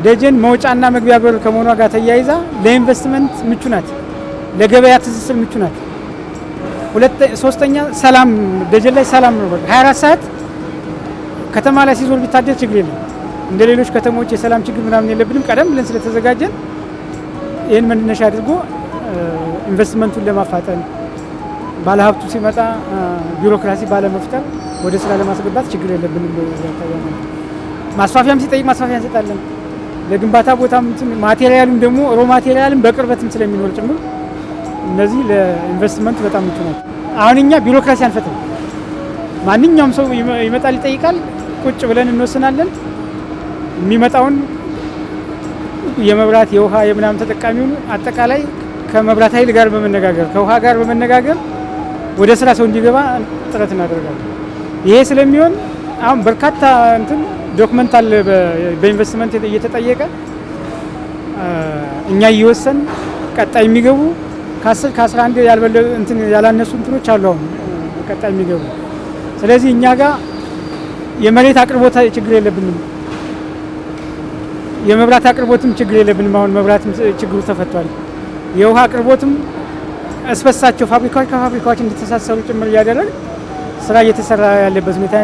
ደጀን መውጫና መግቢያ በር ከመሆኗ ጋር ተያይዛ ለኢንቨስትመንት ምቹ ናት፣ ለገበያ ትስስር ምቹ ናት። ሶስተኛ ሰላም፣ ደጀን ላይ ሰላም ነው። 24 ሰዓት ከተማ ላይ ሲዞር ቢታደር ችግር የለም። እንደ ሌሎች ከተሞች የሰላም ችግር ምናምን የለብንም። ቀደም ብለን ስለተዘጋጀን ይህን መነሻ አድርጎ ኢንቨስትመንቱን ለማፋጠን ባለሀብቱ ሲመጣ ቢሮክራሲ ባለመፍጠር ወደ ስራ ለማስገባት ችግር የለብንም። ማስፋፊያም ሲጠይቅ ማስፋፊያ እንሰጣለን። ለግንባታ ቦታም ማቴሪያልም ደግሞ ሮ ማቴሪያልም በቅርበትም ስለሚኖር ጭምር እነዚህ ለኢንቨስትመንት በጣም ምቹ ናቸው። አሁን እኛ ቢሮክራሲ አንፈጥርም። ማንኛውም ሰው ይመጣል፣ ይጠይቃል፣ ቁጭ ብለን እንወስናለን። የሚመጣውን የመብራት የውሃ የምናምን ተጠቃሚውን አጠቃላይ ከመብራት ኃይል ጋር በመነጋገር ከውሃ ጋር በመነጋገር ወደ ስራ ሰው እንዲገባ ጥረት እናደርጋለን። ይሄ ስለሚሆን አሁን በርካታ ዶክመንት አለ በኢንቨስትመንት እየተጠየቀ እኛ እየወሰን ቀጣይ የሚገቡ ከ10 ከ11 ያላነሱ እንትኖች አሉ አሁን ቀጣይ የሚገቡ። ስለዚህ እኛ ጋር የመሬት አቅርቦት ችግር የለብንም፣ የመብራት አቅርቦትም ችግር የለብንም። አሁን መብራትም ችግሩ ተፈቷል። የውሃ አቅርቦትም እስበሳቸው ፋብሪካዎች ከፋብሪካዎች እንዲተሳሰሩ ጭምር እያደረግ ስራ እየተሰራ ያለበት ሁኔታ